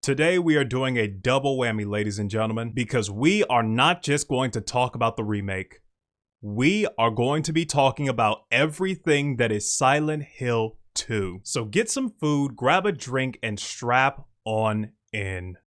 Today we are doing a double whammy, ladies and gentlemen, because we are not just going to talk about the remake. We are going to be talking about everything that is Silent Hill 2. So get some food, grab a drink, and strap on in.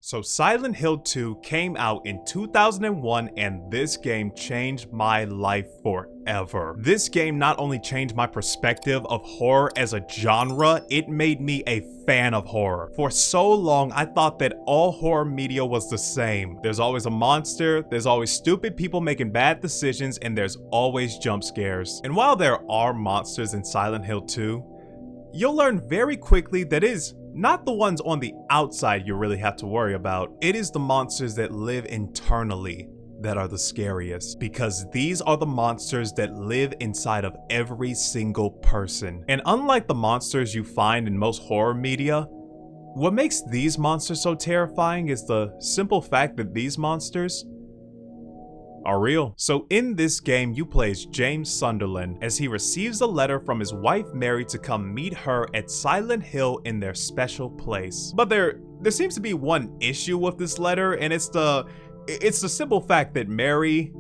So Silent Hill 2 came out in 2001 and this game changed my life forever. This game not only changed my perspective of horror as a genre, it made me a fan of horror. For so long, I thought that all horror media was the same. There's always a monster, there's always stupid people making bad decisions, and there's always jump scares. And while there are monsters in Silent Hill 2, you'll learn very quickly that it is not the ones on the outside you really have to worry about. It is the monsters that live internally that are the scariest, because these are the monsters that live inside of every single person. And unlike the monsters you find in most horror media, what makes these monsters so terrifying is the simple fact that these monsters are real. So in this game, you play as James Sunderland as he receives a letter from his wife Mary to come meet her at Silent Hill in their special place. But there seems to be one issue with this letter, and it's the simple fact that Mary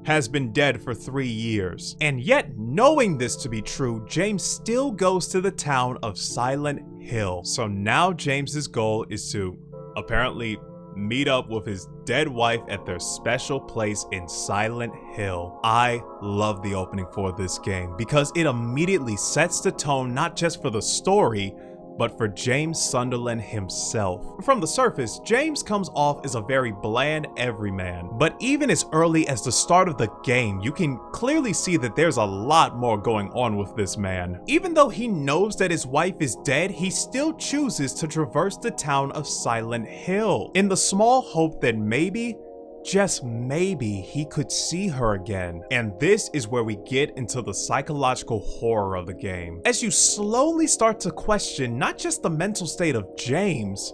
has been dead for 3 years. And yet, knowing this to be true, James still goes to the town of Silent Hill. So now James's goal is to apparently meet up with his dead wife at their special place in Silent Hill. I love the opening for this game because it immediately sets the tone not just for the story, but for James Sunderland himself. From the surface, James comes off as a very bland everyman, but even as early as the start of the game, you can clearly see that there's a lot more going on with this man. Even though he knows that his wife is dead, he still chooses to traverse the town of Silent Hill in the small hope that maybe, just maybe, he could see her again. And this is where we get into the psychological horror of the game, as you slowly start to question not just the mental state of James,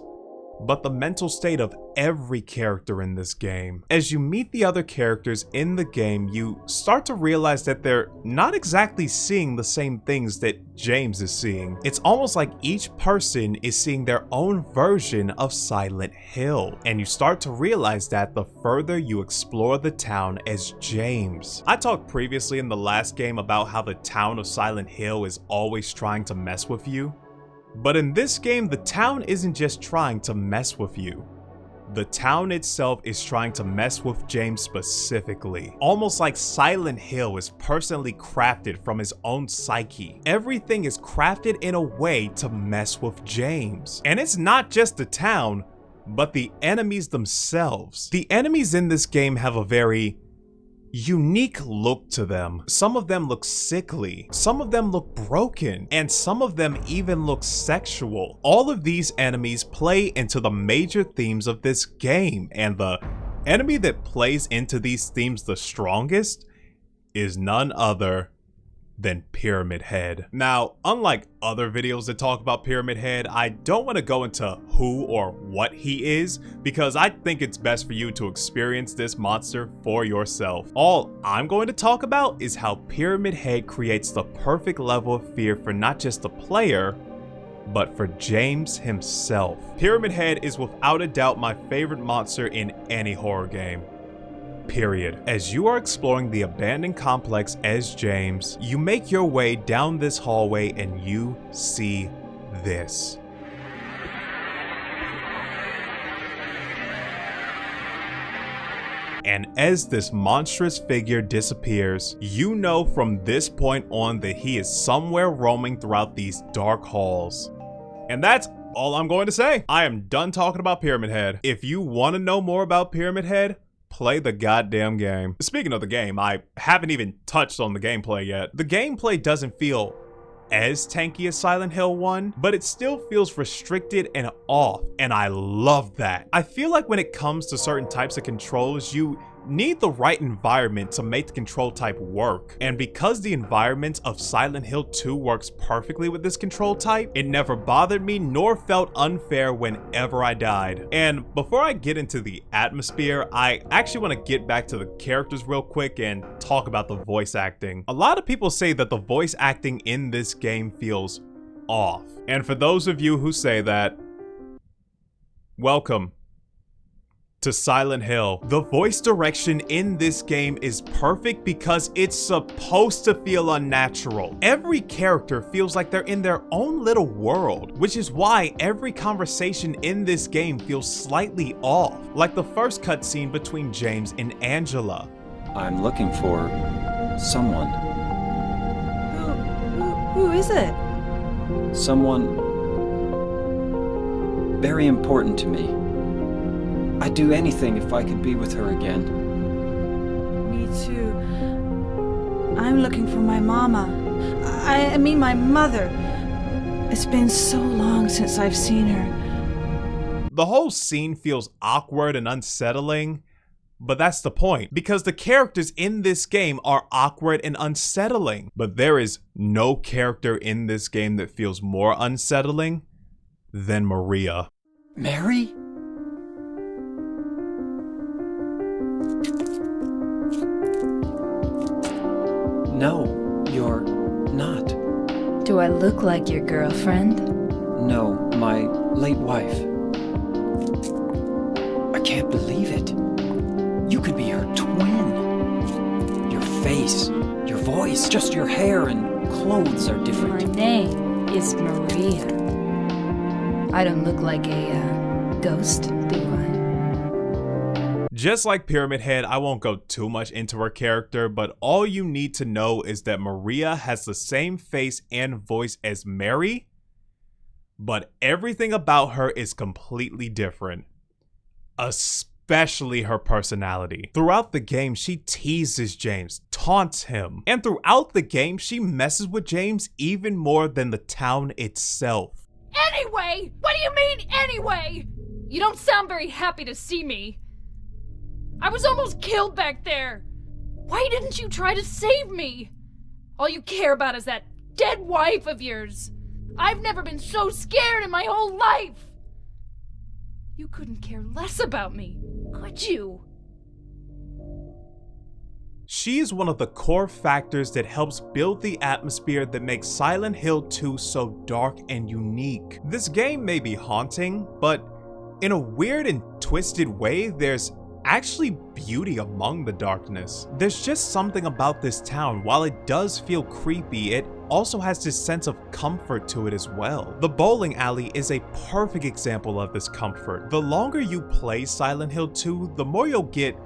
but the mental state of every character in this game. As you meet the other characters in the game, you start to realize that they're not exactly seeing the same things that James is seeing. It's almost like each person is seeing their own version of Silent Hill, and you start to realize that the further you explore the town as James. I talked previously in the last game about how the town of Silent Hill is always trying to mess with you. But in this game, the town isn't just trying to mess with you. The town itself is trying to mess with James specifically. Almost like Silent Hill is personally crafted from his own psyche. Everything is crafted in a way to mess with James. And it's not just the town, but the enemies themselves. The enemies in this game have a very unique look to them. Some of them look sickly, some of them look broken, and some of them even look sexual. All of these enemies play into the major themes of this game, and the enemy that plays into these themes the strongest is none other than Pyramid Head. Now, unlike other videos that talk about Pyramid Head, I don't want to go into who or what he is, because I think it's best for you to experience this monster for yourself. All I'm going to talk about is how Pyramid Head creates the perfect level of fear for not just the player, but for James himself. Pyramid Head is without a doubt my favorite monster in any horror game. Period. As you are exploring the abandoned complex as James, you make your way down this hallway and you see this. And as this monstrous figure disappears, you know from this point on that he is somewhere roaming throughout these dark halls. And that's all I'm going to say. I am done talking about Pyramid Head. If you want to know more about Pyramid Head, play the goddamn game. Speaking of the game, I haven't even touched on the gameplay yet. The gameplay doesn't feel as tanky as Silent Hill 1, but it still feels restricted and off, and I love that. I feel like when it comes to certain types of controls, you need the right environment to make the control type work. And because the environment of Silent Hill 2 works perfectly with this control type, it never bothered me nor felt unfair whenever I died. And before I get into the atmosphere, I actually want to get back to the characters real quick and talk about the voice acting. A lot of people say that the voice acting in this game feels off. And for those of you who say that, welcome to Silent Hill. The voice direction in this game is perfect because it's supposed to feel unnatural. Every character feels like they're in their own little world, which is why every conversation in this game feels slightly off. Like the first cutscene between James and Angela. I'm looking for someone. Who is it? Someone very important to me. I'd do anything if I could be with her again. Me too. I'm looking for my mama. I mean my mother. It's been so long since I've seen her. The whole scene feels awkward and unsettling, but that's the point, because the characters in this game are awkward and unsettling. But there is no character in this game that feels more unsettling than Maria. Mary? No, you're not. Do I look like your girlfriend? No, my late wife. I can't believe it. You could be her twin. Your face, your voice, just your hair and clothes are My different. name is Maria. I don't look like a ghost, do I? Just like Pyramid Head, I won't go too much into her character, but all you need to know is that Maria has the same face and voice as Mary, but everything about her is completely different, especially her personality. Throughout the game, she teases James, taunts him, and throughout the game, she messes with James even more than the town itself. Anyway! What do you mean, anyway? You don't sound very happy to see me. I was almost killed back there. Why didn't you try to save me? All you care about is that dead wife of yours. I've never been so scared in my whole life. You couldn't care less about me, could you? She is one of the core factors that helps build the atmosphere that makes Silent Hill 2 so dark and unique. This game may be haunting, but in a weird and twisted way, there's actually beauty among the darkness. There's just something about this town. While it does feel creepy, it also has this sense of comfort to it as well. The bowling alley is a perfect example of this comfort. The longer you play Silent Hill 2, the more you'll get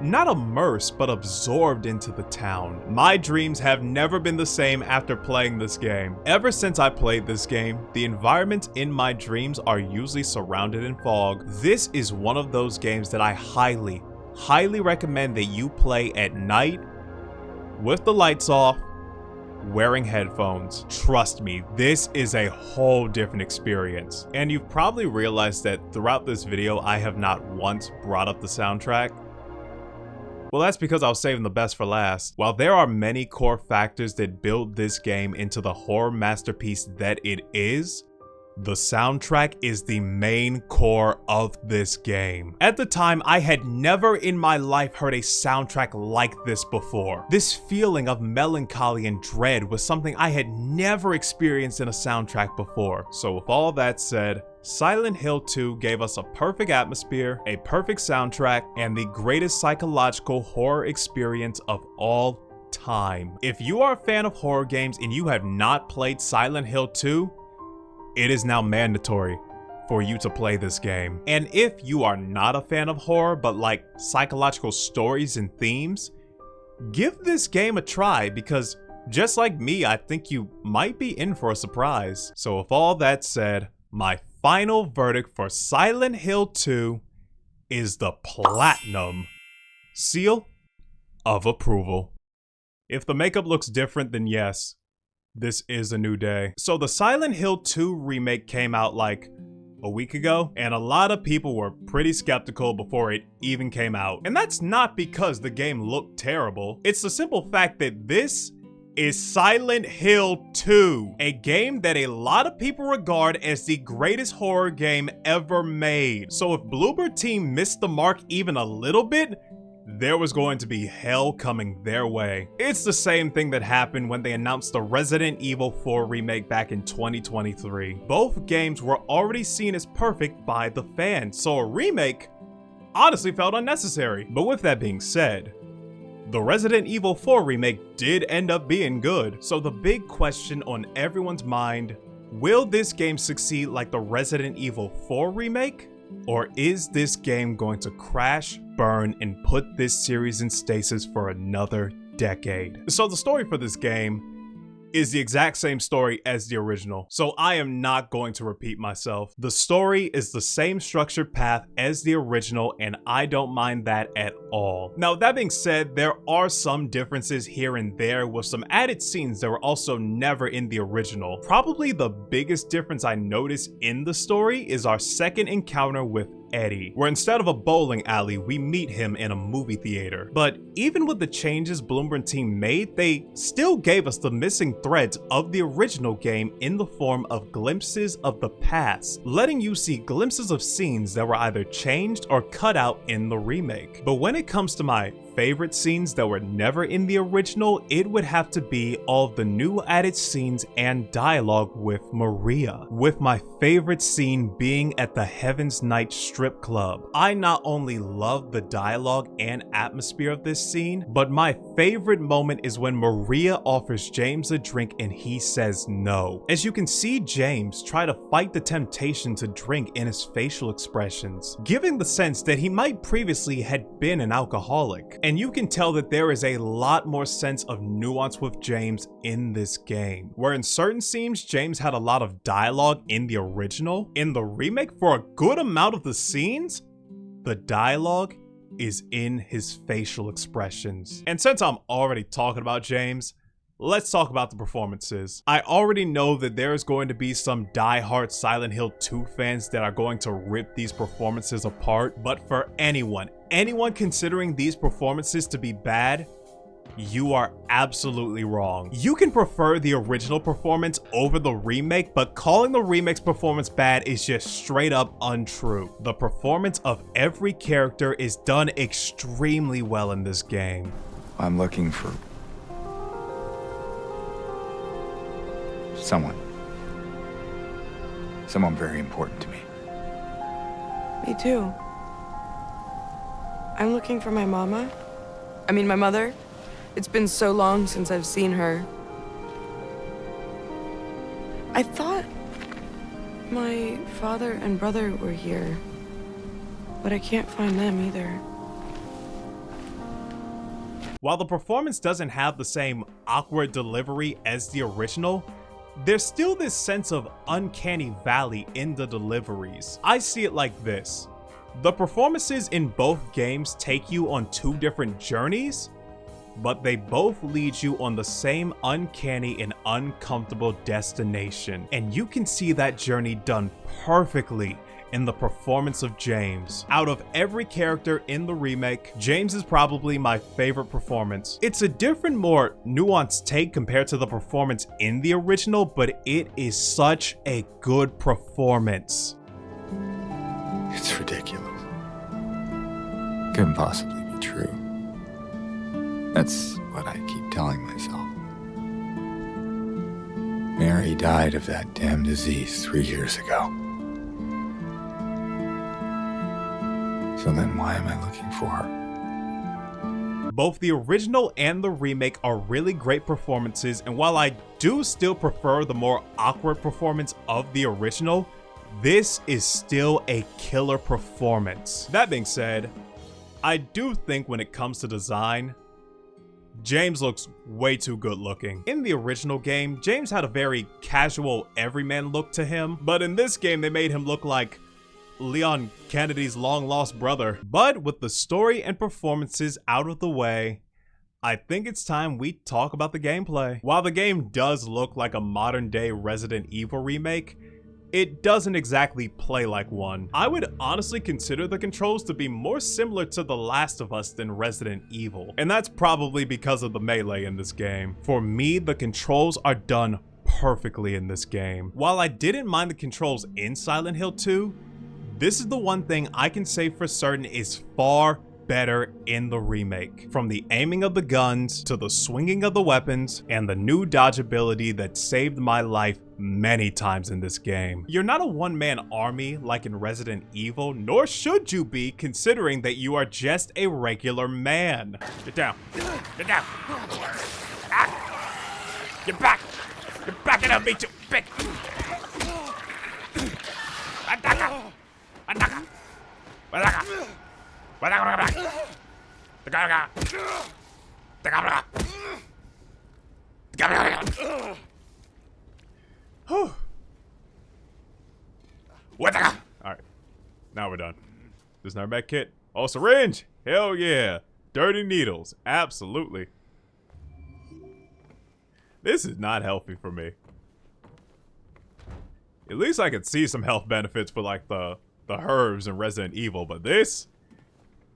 not immersed, but absorbed into the town. My dreams have never been the same after playing this game. Ever since I played this game, the environments in my dreams are usually surrounded in fog. This is one of those games that I highly recommend that you play at night with the lights off, wearing headphones. Trust me, this is a whole different experience. And you've probably realized that throughout this video, I have not once brought up the soundtrack. Well, that's because I was saving the best for last. While there are many core factors that build this game into the horror masterpiece that it is, the soundtrack is the main core of this game. At the time, I had never in my life heard a soundtrack like this before. This feeling of melancholy and dread was something I had never experienced in a soundtrack before. So with all that said, Silent Hill 2 gave us a perfect atmosphere, a perfect soundtrack, and the greatest psychological horror experience of all time. If you are a fan of horror games and you have not played Silent Hill 2, it is now mandatory for you to play this game. And if you are not a fan of horror but like psychological stories and themes, give this game a try because just like me, I think you might be in for a surprise. So with all that said, my final verdict for Silent Hill 2 is the platinum seal of approval. If the makeup looks different, then yes, this is a new day. So the Silent Hill 2 remake came out like a week ago, and a lot of people were pretty skeptical before it even came out. And that's not because the game looked terrible. It's the simple fact that this is Silent Hill 2, a game that a lot of people regard as the greatest horror game ever made. So if Bloober Team missed the mark even a little bit, there was going to be hell coming their way. It's the same thing that happened when they announced the Resident Evil 4 remake back in 2023. Both games were already seen as perfect by the fans, so a remake honestly felt unnecessary. But with that being said, the Resident Evil 4 remake did end up being good. So the big question on everyone's mind, will this game succeed like the Resident Evil 4 remake? Or is this game going to crash, burn, and put this series in stasis for another decade? So the story for this game is the exact same story as the original, so I am not going to repeat myself. The story is the same structured path as the original, and I don't mind that at all. Now, that being said, there are some differences here and there with some added scenes that were also never in the original. Probably the biggest difference I noticed in the story is our second encounter with Eddie, where instead of a bowling alley, we meet him in a movie theater. But even with the changes Bloober Team made, they still gave us the missing threads of the original game in the form of glimpses of the past, letting you see glimpses of scenes that were either changed or cut out in the remake. But when it comes to my favorite scenes that were never in the original, it would have to be all of the new added scenes and dialogue with Maria, with my favorite scene being at the Heaven's Night strip club. I not only love the dialogue and atmosphere of this scene, but my favorite moment is when Maria offers James a drink and he says no. As you can see James try to fight the temptation to drink in his facial expressions, giving the sense that he might previously had been an alcoholic. And you can tell that there is a lot more sense of nuance with James in this game. Where in certain scenes, James had a lot of dialogue in the original, in the remake, for a good amount of the scenes, the dialogue is in his facial expressions. And since I'm already talking about James, let's talk about the performances. I already know that there's going to be some die-hard Silent Hill 2 fans that are going to rip these performances apart, but for anyone considering these performances to be bad, you are absolutely wrong. You can prefer the original performance over the remake, but calling the remake's performance bad is just straight up untrue. The performance of every character is done extremely well in this game. I'm looking for someone very important to me. Me too. I'm looking for my mama. I mean, my mother. It's been so long since I've seen her. I thought my father and brother were here, but I can't find them either. While the performance doesn't have the same awkward delivery as the original, there's still this sense of uncanny valley in the deliveries. I see it like this. The performances in both games take you on two different journeys, but they both lead you on the same uncanny and uncomfortable destination. And you can see that journey done perfectly in the performance of James. Out of every character in the remake, James is probably my favorite performance. It's a different, more nuanced take compared to the performance in the original, but it is such a good performance. It's ridiculous. Couldn't possibly be true. That's what I keep telling myself. Mary died of that damn disease 3 years ago. So then why am I looking for her? Both the original and the remake are really great performances, and while I do still prefer the more awkward performance of the original, this is still a killer performance. That being said, I do think when it comes to design, James looks way too good looking. In the original game, James had a very casual everyman look to him, but in this game they made him look like Leon Kennedy's long lost brother. But with the story and performances out of the way, I think it's time we talk about the gameplay. While the game does look like a modern day Resident Evil remake, it doesn't exactly play like one. I would honestly consider the controls to be more similar to The Last of Us than Resident Evil, and that's probably because of the melee in this game. For me, the controls are done perfectly in this game. While I didn't mind the controls in Silent Hill 2, this is the one thing I can say for certain is far better in the remake. From the aiming of the guns, to the swinging of the weapons, and the new dodge ability that saved my life many times in this game. You're not a one-man army like in Resident Evil, nor should you be, considering that you are just a regular man. Get down. Get down. Ah. Get back. Get back and I'll beat you. Big. Ataka. Ataka. Ataka. Alright, now we're done. There's our med kit. Oh, syringe! Hell yeah! Dirty needles, absolutely. This is not healthy for me. At least I could see some health benefits for like the herbs in Resident Evil, but this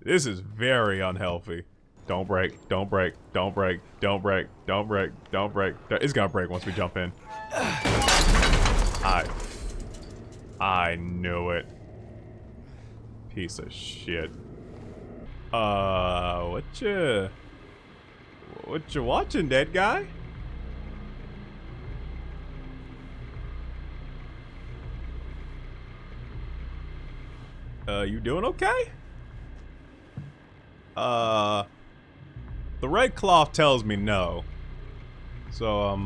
is very unhealthy. Don't break, don't break, don't break, don't break, don't break, don't break. It's gonna break once we jump in. I knew it. Piece of shit. What you watching, dead guy? You doing okay? The red cloth tells me no. So,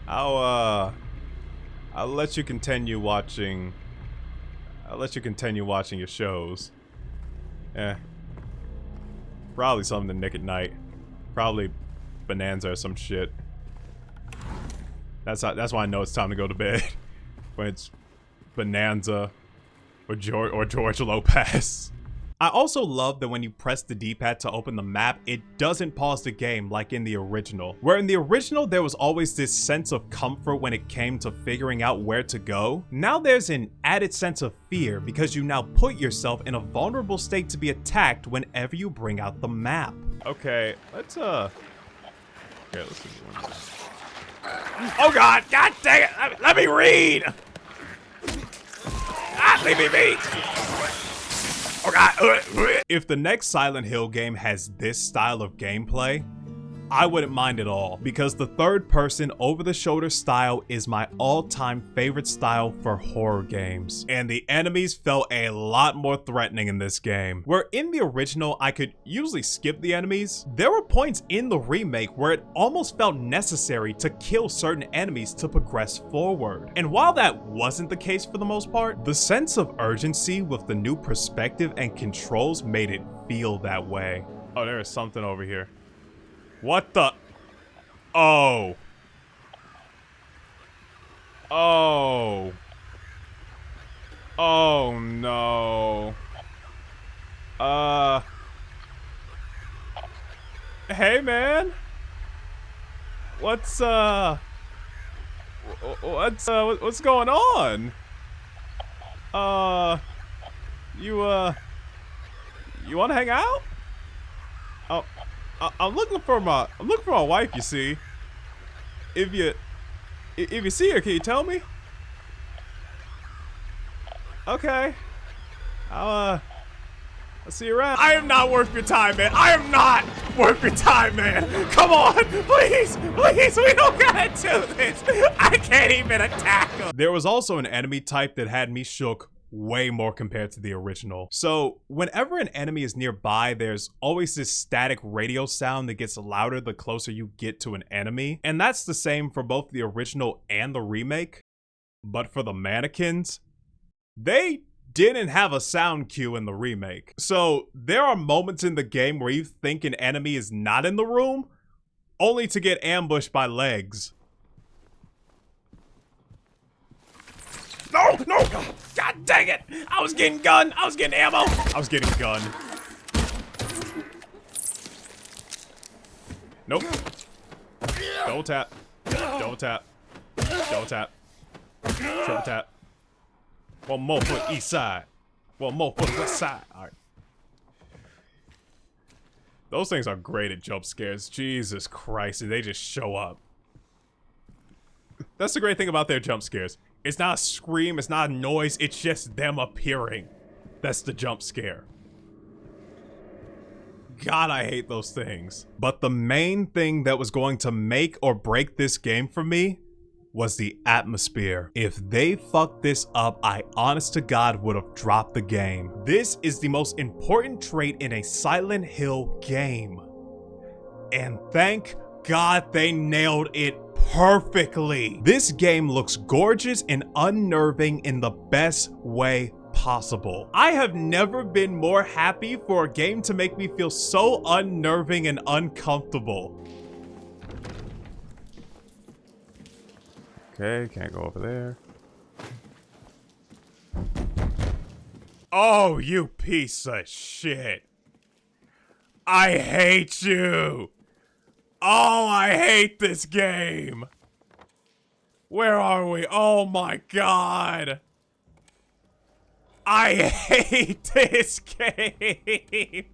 I'll let you continue watching. I'll let you continue watching your shows. Probably something to Nick at Night. Probably Bonanza or some shit. That's why I know it's time to go to bed. When it's Bonanza or George Lopez. I also love that when you press the D-pad to open the map, it doesn't pause the game like in the original. Where in the original, there was always this sense of comfort when it came to figuring out where to go. Now there's an added sense of fear because you now put yourself in a vulnerable state to be attacked whenever you bring out the map. Okay, let's okay, let's do one more. Oh god dang it, let me read! Leave me be! Oh god. If the next Silent Hill game has this style of gameplay, I wouldn't mind at all, because the third-person over-the-shoulder style is my all-time favorite style for horror games. And the enemies felt a lot more threatening in this game. Where in the original, I could usually skip the enemies, there were points in the remake where it almost felt necessary to kill certain enemies to progress forward. And while that wasn't the case for the most part, the sense of urgency with the new perspective and controls made it feel that way. Oh, there is something over here. What the? Oh. Oh. Oh no. Hey man. What's going on? You want to hang out? Oh. I'm looking for my wife, you see. If you see her, can you tell me? Okay. I'll see you around. I am not worth your time, man. I am not worth your time, man. Come on, please, we don't gotta do this. I can't even attack him. There was also an enemy type that had me shook way more compared to the original. So whenever an enemy is nearby, there's always this static radio sound that gets louder the closer you get to an enemy. And that's the same for both the original and the remake. But for the mannequins, they didn't have a sound cue in the remake. So there are moments in the game where you think an enemy is not in the room, only to get ambushed by legs. No, no, God dang it. I was getting gun, I was getting ammo, I was getting gun. Nope. Double tap, double tap, double tap, triple tap. One more for the east side. One more for the west side. All right. Those things are great at jump scares. Jesus Christ, and they just show up. That's the great thing about their jump scares. It's not a scream, it's not a noise, it's just them appearing. That's the jump scare. God, I hate those things. But the main thing that was going to make or break this game for me was the atmosphere. If they fucked this up, I honest to God would have dropped the game. This is the most important trait in a Silent Hill game. And thank God they nailed it perfectly. This game looks gorgeous and unnerving in the best way possible. I have never been more happy for a game to make me feel so unnerving and uncomfortable. Okay, can't go over there. Oh, you piece of shit. I hate you. Oh, I hate this game. Where are we? Oh my God. I hate this game.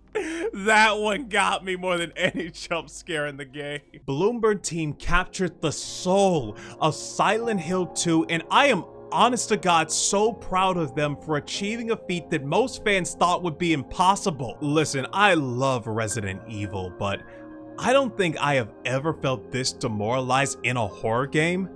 That one got me more than any jump scare in the game. Bloomberg team captured the soul of Silent Hill 2, and I am honest to God so proud of them for achieving a feat that most fans thought would be impossible. Listen, I love Resident Evil, but I don't think I have ever felt this demoralized in a horror game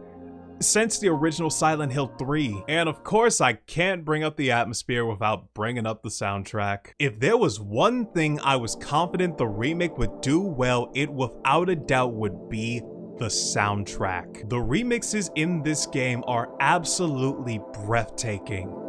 since the original Silent Hill 3. And of course, I can't bring up the atmosphere without bringing up the soundtrack. If there was one thing I was confident the remake would do well, it without a doubt would be the soundtrack. The remixes in this game are absolutely breathtaking.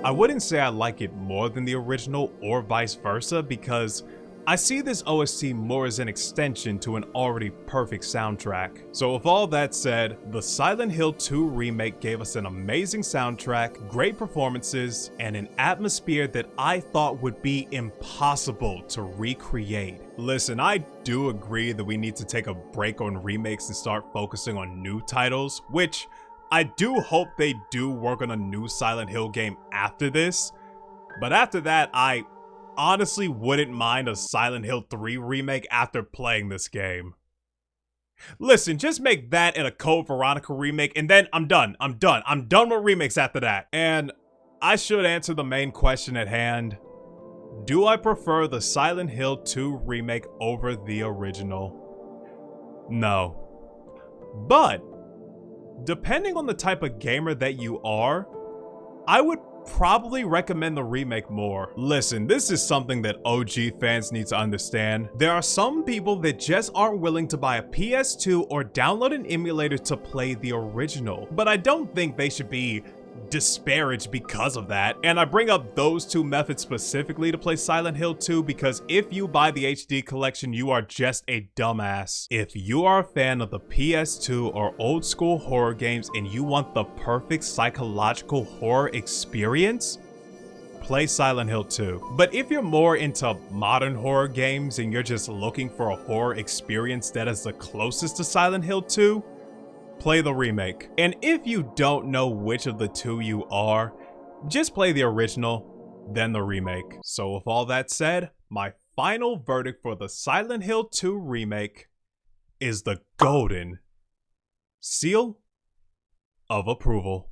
I wouldn't say I like it more than the original or vice versa, because I see this OST more as an extension to an already perfect soundtrack. So with all that said, the Silent Hill 2 remake gave us an amazing soundtrack, great performances, and an atmosphere that I thought would be impossible to recreate. Listen, I do agree that we need to take a break on remakes and start focusing on new titles, which I do hope they do work on a new Silent Hill game after this, but after that, I honestly wouldn't mind a Silent Hill 3 remake after playing this game. Listen, just make that and a Code Veronica remake, and then I'm done. I'm done with remakes after that. And I should answer the main question at hand. Do I prefer the Silent Hill 2 remake over the original? No. But depending on the type of gamer that you are, I would probably recommend the remake more. Listen, this is something that OG fans need to understand. There are some people that just aren't willing to buy a PS2 or download an emulator to play the original, but I don't think they should be disparaged because of that. And I bring up those two methods specifically to play Silent Hill 2 because if you buy the HD collection, you are just a dumbass. If you are a fan of the PS2 or old school horror games and you want the perfect psychological horror experience, play Silent Hill 2. But if you're more into modern horror games and you're just looking for a horror experience that is the closest to Silent Hill 2, play the remake. And if you don't know which of the two you are, just play the original, then the remake. So with all that said, my final verdict for the Silent Hill 2 remake is the golden seal of approval.